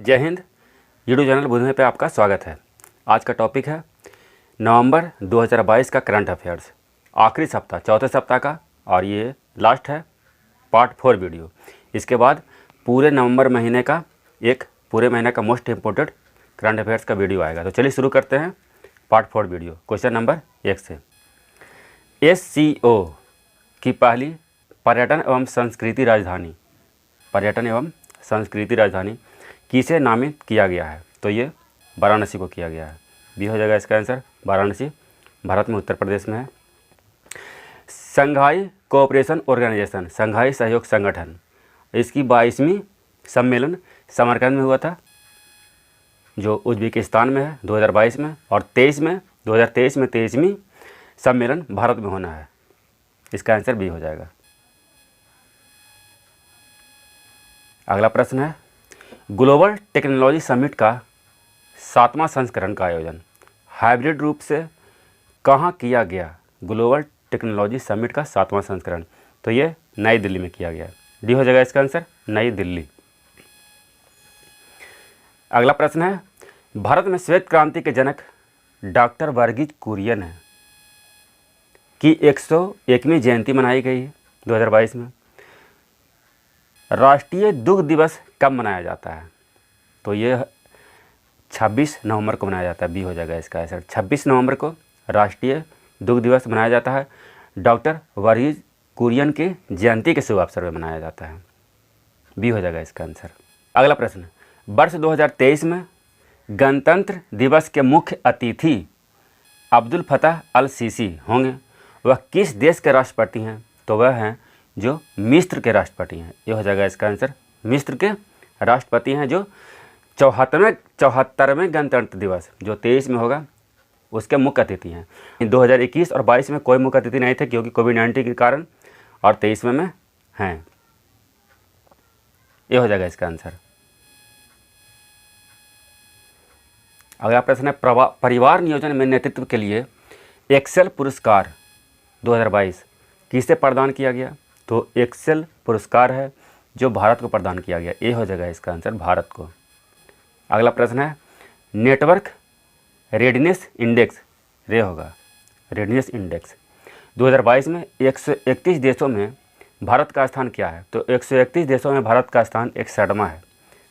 जय Hind. YouTube channel बुधमे पे आपका स्वागत है। आज का टॉपिक है नवंबर 2022 का करंट अफेयर्स, आखिरी सप्ताह, चौथे सप्ताह का, और ये लास्ट है पार्ट 4 वीडियो। इसके बाद पूरे नवंबर महीने का पूरे महीने का मोस्ट इम्पोर्टेंट करंट अफेयर्स का वीडियो आएगा। तो चलिए शुरू करते हैं पार्ट 4 वीडियो। क्वेश्चन नंबर 1 से, SCO की पहली पर्यटन एवं संस्कृति राजधानी किसे नामित किया गया है? तो ये वाराणसी को किया गया है। बी हो जाएगा इसका आंसर, वाराणसी, भारत में उत्तर प्रदेश में है। संघाई कोऑपरेशन ऑर्गेनाइजेशन, संघाई सहयोग संगठन, इसकी 22वीं सम्मेलन समरकंद में हुआ था, जो उज्बेकिस्तान में है 2022 में, और 2023 में 23वीं सम्मेलन भारत में होना है। इसका आंसर बी हो जाएगा। अगला प्रश्न है, ग्लोबल टेक्नोलॉजी समिट का 7वां संस्करण का आयोजन हाइब्रिड रूप से कहाँ किया गया? ग्लोबल टेक्नोलॉजी समिट का 7वां संस्करण, तो ये नई दिल्ली में किया गया। डी हो जाएगा इसका आंसर, नई दिल्ली। अगला प्रश्न है, भारत में श्वेत क्रांति के जनक डॉक्टर वर्गीज कुरियन है की 101वीं जयंती मनाई गई है 2022 में। राष्ट्रीय दुग्ध दिवस कब मनाया जाता है? तो ये 26 नवंबर को मनाया जाता है। बी हो जाएगा इसका आंसर, 26 नवंबर को राष्ट्रीय दुग्ध दिवस मनाया जाता है। डॉक्टर वर्गीज कुरियन के जयंती के शुभ अवसर पर मनाया जाता है। बी हो जाएगा इसका आंसर। अगला प्रश्न, वर्ष 2023 में गणतंत्र दिवस के मुख्य अतिथि अब्दुल फताह अल सीसी होंगे। वह किस देश के राष्ट्रपति हैं? तो वह हैं जो मिस्र के राष्ट्रपति हैं। ये हो जाएगा इसका आंसर, मिस्र के राष्ट्रपति हैं, जो 74वें गणतंत्र दिवस जो 23 में होगा उसके मुख्य अतिथि हैं। 2021 और 22 में कोई मुख्य अतिथि नहीं थे क्योंकि कोविड-19 के कारण, और 23 में हैं। ये हो जाएगा इसका आंसर। अगला प्रश्न है, परिवार नियोजन में नेतृत्व के लिए एक्सेल पुरस्कार 2022 किसे प्रदान किया गया? तो एक्सेल पुरस्कार है जो भारत को प्रदान किया गया। ये हो जाएगा इसका आंसर, भारत को। अगला प्रश्न है, नेटवर्क रेडीनेस इंडेक्स, रे होगा रेडीनेस इंडेक्स 2022 में 131 देशों में भारत का स्थान क्या है? तो 131 देशों में भारत का स्थान 61वां है।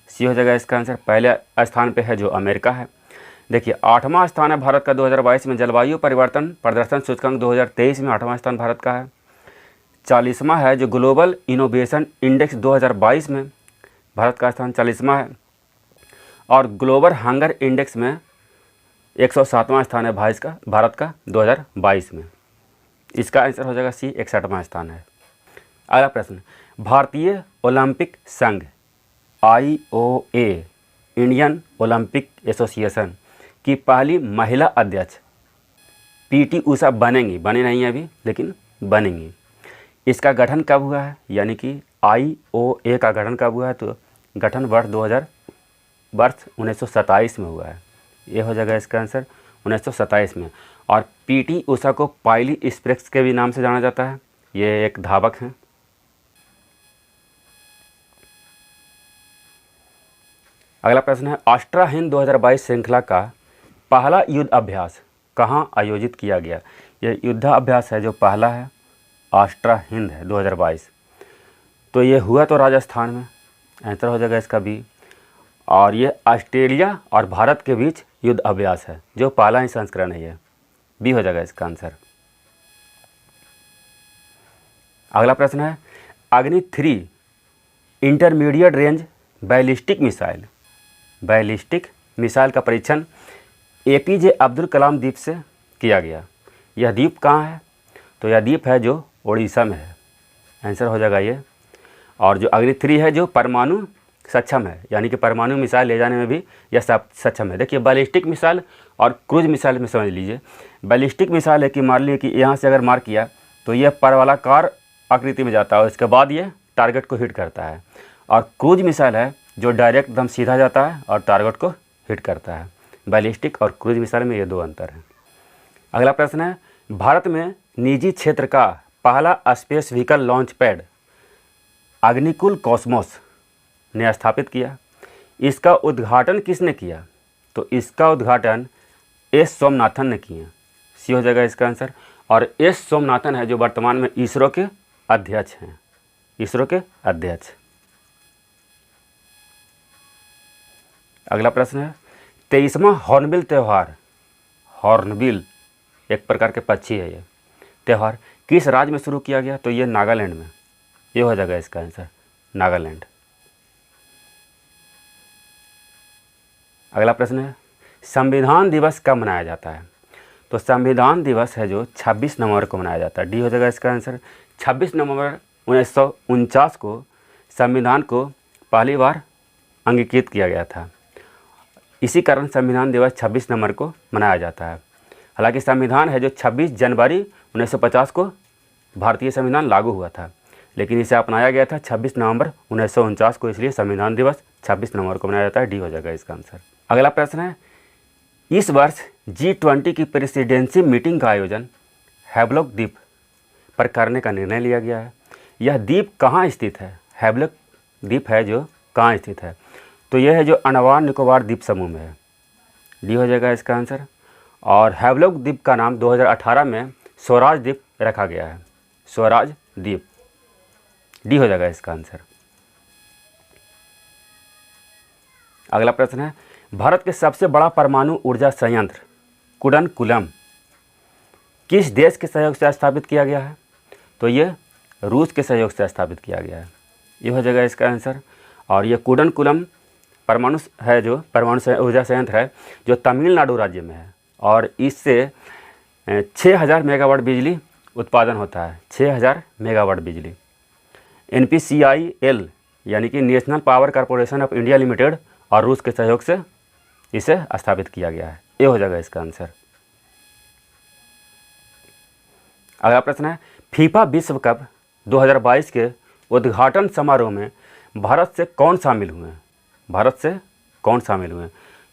सी हो जाएगा इसका आंसर। पहले स्थान पे है जो अमेरिका है। देखिए 8वां स्थान है भारत का 2022 में। जलवायु परिवर्तन प्रदर्शन सूचकांक 2023 में 8वां स्थान भारत का है। 40वां है जो ग्लोबल इनोवेशन इंडेक्स 2022 में भारत का स्थान 40वां है। और ग्लोबल हंगर इंडेक्स में 107वां स्थान है भारत का 2022 में। इसका आंसर हो जाएगा सी, 61वां स्थान है। अगला प्रश्न, भारतीय ओलंपिक संघ IOA, इंडियन ओलंपिक एसोसिएशन की पहली महिला अध्यक्ष PT उषा बनेंगी, बने नहीं है अभी लेकिन बनेंगी। इसका गठन कब हुआ है? यानी कि IOA का गठन कब हुआ है? तो गठन वर्ष 1927 में हुआ है। ये हो जाएगा इसका आंसर, 1927 में। और PT उषा को पायली स्प्रेक्स के भी नाम से जाना जाता है। ये एक धावक हैं। अगला प्रश्न है, ऑस्ट्रा हिंद 2022 श्रृंखला का पहला युद्ध अभ्यास कहाँ आयोजित किया गया? यह युद्धाभ्यास है जो पहला है, ऑस्ट्रा हिंद है 2022। तो ये हुआ तो राजस्थान में। आंसर हो जाएगा इसका बी। और ये ऑस्ट्रेलिया और भारत के बीच युद्ध अभ्यास है जो पहला ही संस्करण है। ये बी हो जाएगा इसका आंसर। अगला प्रश्न है, अग्नि 3 इंटरमीडिएट रेंज बैलिस्टिक मिसाइल का परीक्षण APJ अब्दुल कलाम द्वीप से किया गया। यह द्वीप कहाँ है? तो यह द्वीप है जो उड़ीसा में है। आंसर हो जाएगा ये। और जो अग्नि 3 है जो परमाणु सक्षम है, यानी कि परमाणु मिसाइल ले जाने में भी यह सक्षम है। देखिए बैलिस्टिक मिसाइल और क्रूज मिसाइल में समझ लीजिए। बैलिस्टिक मिसाइल है कि मान लीजिए कि यहाँ से अगर मार किया तो यह परवलाकार आकृति में जाता है और इसके बाद ये टारगेट को हिट करता है। और क्रूज मिसाइल है जो डायरेक्ट एकदम सीधा जाता है और टारगेट को हिट करता है। बैलिस्टिक और क्रूज मिसाइल में ये 2 अंतर हैं। अगला प्रश्न है, भारत में निजी क्षेत्र का पहला space vehicle launch pad Agnikul Cosmos ने स्थापित किया। इसका उद्घाटन किसने किया? तो इसका उद्घाटन एस सोमनाथन ने किया। सी हो जाएगा इसका आंसर। और एस सोमनाथन है जो वर्तमान में इसरो के अध्यक्ष हैं, इसरो के अध्यक्ष। अगला प्रश्न है 23वां हॉर्नबिल त्यौहार, हॉर्नबिल एक प्रकार के पक्षी है, ये त्यौहार किस राज्य में शुरू किया गया? तो ये नागालैंड में, ये हो जाएगा इसका आंसर नागालैंड। अगला प्रश्न है संविधान दिवस कब मनाया जाता है? तो संविधान दिवस है जो 26 नवंबर को मनाया जाता है। डी हो जाएगा इसका आंसर। 26 नवंबर 1949 को संविधान को पहली बार अंगीकृत किया गया था। इसी कारण संविधान दिवस 26 नवंबर को मनाया जाता है। हालांकि संविधान है जो 26 जनवरी 1950 को भारतीय संविधान लागू हुआ था, लेकिन इसे अपनाया गया था 26 नवंबर 1949 को, इसलिए संविधान दिवस 26 नवंबर को मनाया जाता है। डी हो जाएगा इसका आंसर। अगला प्रश्न है इस वर्ष G20 की प्रेसिडेंसी मीटिंग का आयोजन हैवलॉक द्वीप पर करने का निर्णय लिया गया है। यह द्वीप कहाँ स्थित है? हैवलॉक द्वीप है जो कहाँ स्थित है? तो यह है जो अंडमान निकोबार द्वीप समूह में है। डी हो जाएगा इसका आंसर। और हैवलॉक द्वीप का नाम 2018 में स्वराज द्वीप रखा गया है, स्वराज द्वीप। डी हो जाएगा इसका आंसर। अगला प्रश्न है भारत के सबसे बड़ा परमाणु ऊर्जा संयंत्र कुडनकुलम किस देश के सहयोग से स्थापित किया गया है? तो ये रूस के सहयोग से स्थापित किया गया है। ये हो जाएगा इसका आंसर। और ये कुडनकुलम परमाणु है जो परमाणु ऊर्जा संयंत्र है जो तमिलनाडु राज्य में है, और इससे 6000 मेगावाट बिजली उत्पादन होता है, 6000 मेगावाट बिजली। NPCIL यानी कि national power corporation of India limited और रूस के सहयोग से इसे स्थापित किया गया है। ये हो जाएगा इसका आंसर। अगला प्रश्न है फीफा विश्व कप 2022 के उद्घाटन समारोह में भारत से कौन शामिल हुए हैं? भारत से कौन शामिल हुए हैं?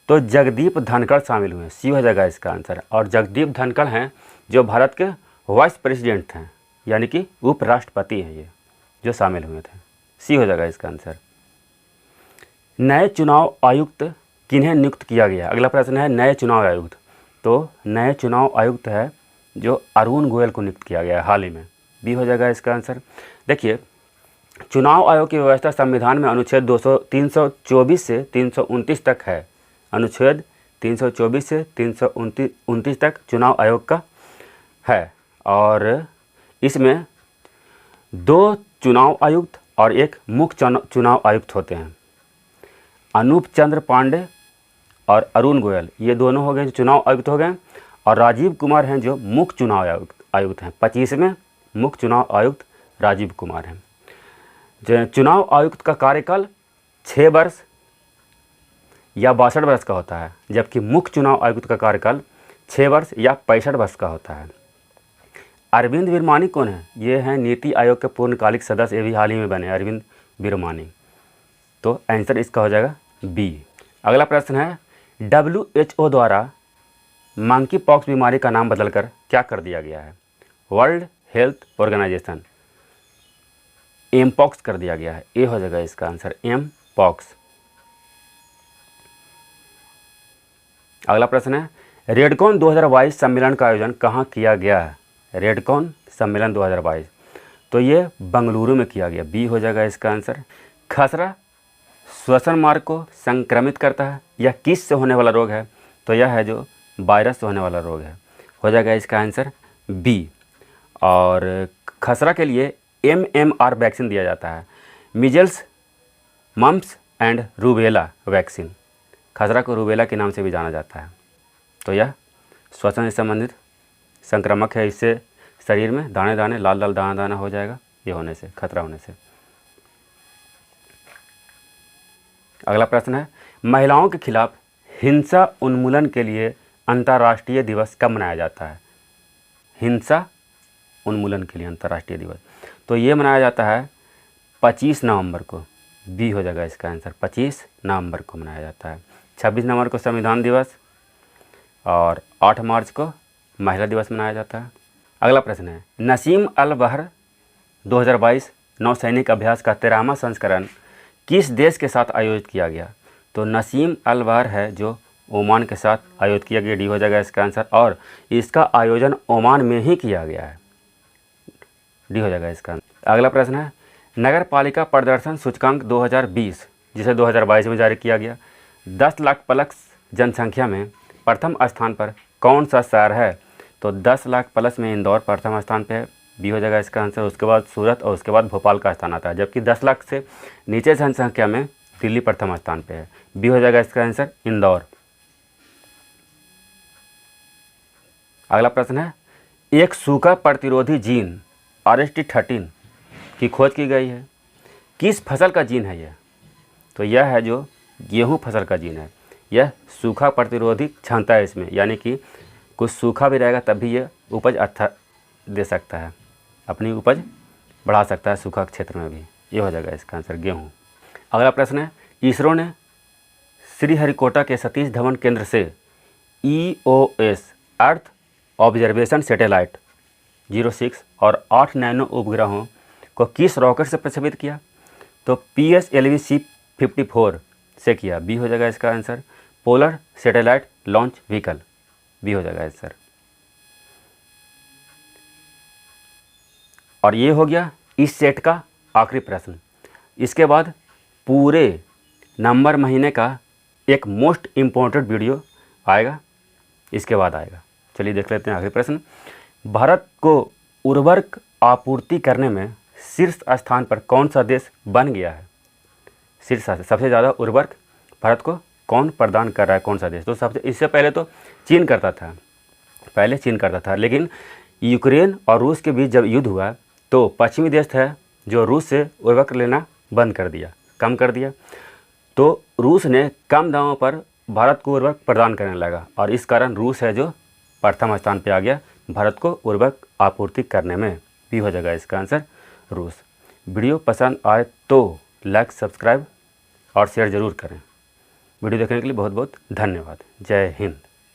तो जगदीप धनखड़ शामिल हुए हैं। सी हो जाएगा इसका आंसर। और जगदीप धनखड़ हैं जो भारत के वाइस प्रेसिडेंट हैं, यानी कि उपराष्ट्रपति हैं, ये जो शामिल हुए थे। सी हो जाएगा इसका आंसर। नए चुनाव आयुक्त किन्हें नियुक्त किया गया? अगला प्रश्न है नए चुनाव आयुक्त। तो नए चुनाव आयुक्त है जो अरुण गोयल को नियुक्त किया गया है हाल ही में। बी हो जाएगा इसका आंसर। देखिए चुनाव आयोग की व्यवस्था संविधान में अनुच्छेद 324 से 329 तक है। अनुच्छेद 324 से 329 तक चुनाव आयोग का है, और इसमें 2 चुनाव आयुक्त और एक मुख्य चुनाव आयुक्त होते हैं। अनूप चंद्र पांडे और अरुण गोयल ये दोनों हो गए जो चुनाव आयुक्त हो गए, और राजीव कुमार हैं जो मुख्य चुनाव आयुक्त हैं। 25वें मुख्य चुनाव आयुक्त राजीव कुमार हैं। जो चुनाव आयुक्त का कार्यकाल 6 वर्ष या 62 वर्ष का होता है, जबकि मुख्य चुनाव आयुक्त का कार्यकाल 6 वर्ष या 65 वर्ष का होता है। अरविंद विरमानी कौन है? ये हैं नीति आयोग के पूर्णकालिक सदस्य, ये भी हाल ही में बने अरविंद विरमानी। तो आंसर इसका हो जाएगा बी। अगला प्रश्न है WHO द्वारा मंकी पॉक्स बीमारी का नाम बदलकर क्या कर दिया गया है? World Health Organization M pox कर दिया गया है। ये हो जाएगा इसका आंसर एम पॉक्स। अगला प्रश्न है रेडकॉन 2022 सम्मेलन का आयोजन कहाँ किया गया है? रेडकॉन सम्मेलन 2022 तो ये बंगलुरु में किया गया। बी हो जाएगा इसका आंसर। खसरा श्वसन मार्ग को संक्रमित करता है, यह किस से होने वाला रोग है? तो यह है जो वायरस से होने वाला रोग है। हो जाएगा इसका आंसर बी। और खसरा के लिए MMR वैक्सीन दिया जाता है, measles mumps and rubella vaccine. खसरा को रूबेला के नाम से भी जाना जाता है। तो यह श्वसन से संबंधित संक्रामक है, इससे शरीर में दाने दाने लाल लाल दाना दाना हो जाएगा ये होने से, खतरा होने से। अगला प्रश्न है महिलाओं के खिलाफ हिंसा उन्मूलन के लिए अंतर्राष्ट्रीय दिवस कब मनाया जाता है? हिंसा उन्मूलन के लिए अंतर्राष्ट्रीय दिवस तो ये मनाया जाता है 25 नवंबर को। बी हो जाएगा इसका आंसर। 25 नवंबर को मनाया जाता है। 26 नवंबर को संविधान दिवस और 8 मार्च को महिला दिवस मनाया जाता है। अगला प्रश्न है नसीम अल बहर 2022 नौसैनिक अभ्यास का 13वां संस्करण किस देश के साथ आयोजित किया गया? तो नसीम अल बहर है जो ओमान के साथ आयोजित किया गया, डी हो जाएगा इसका आंसर। और इसका आयोजन ओमान में ही किया गया है, डी हो जाएगा इसका आंसर। अगला प्रश्न है नगर पालिका प्रदर्शन सूचकांक 2020 जिसे 2022 में जारी किया गया, 10 लाख प्लस जनसंख्या में प्रथम स्थान पर कौन सा शहर है? तो 10 लाख प्लस में इंदौर प्रथम स्थान पे है, बी हो जाएगा इसका आंसर। उसके बाद सूरत और उसके बाद भोपाल का स्थान आता है, जबकि 10 लाख से नीचे जनसंख्या में दिल्ली प्रथम स्थान पे है, बी हो जाएगा इसका आंसर इंदौर। अगला प्रश्न है एक सूखा प्रतिरोधी जीन RST13 की खोज की गई है, किस फसल का जीन है यह? तो यह है जो गेहूं फसल का जीन है। यह सूखा प्रतिरोधी क्षमता है इसमें, यानी कि कुछ सूखा भी रहेगा तब भी यह उपज अच्छा दे सकता है, अपनी उपज बढ़ा सकता है सूखा क्षेत्र में भी, ये हो जाएगा इसका आंसर गेहूं। अगला प्रश्न है इसरो ने श्रीहरिकोटा के सतीश धवन केंद्र से EOS अर्थ ऑब्जर्वेशन सैटेलाइट 06 और 8 नैनो उपग्रहों को किस रॉकेट से प्रक्षेपित किया? तो PSLV-C54 से किया, बी हो जाएगा इसका answer. Polar satellite launch vehicle, B हो जाएगा आंसर। और ये हो गया इस सेट का आखिरी प्रश्न। इसके बाद पूरे नवंबर महीने का एक मोस्ट इम्पोर्टेंट वीडियो आएगा, इसके बाद आएगा। चलिए देख लेते हैं आखिरी प्रश्न। भारत को उर्वरक आपूर्ति करने में शीर्ष स्थान पर कौन सा देश बन गया है? शीर्ष सबसे ज़्यादा उर्वरक भारत को कौन प्रदान कर रहा है, कौन सा देश? तो सबसे इससे पहले तो चीन करता था, लेकिन यूक्रेन और रूस के बीच जब युद्ध हुआ तो पश्चिमी देश है जो रूस से उर्वरक लेना बंद कर दिया, कम कर दिया। तो रूस ने कम दामों पर भारत को उर्वरक प्रदान करने लगा और इस कारण रूस है जो प्रथम स्थान पे आ गया भारत को उर्वरक आपूर्ति करने में, भी हो जाएगा इसका आंसर रूस। वीडियो पसंद आए तो लाइक, सब्सक्राइब और शेयर ज़रूर करें। वीडियो देखने के लिए बहुत बहुत धन्यवाद। जय हिंद।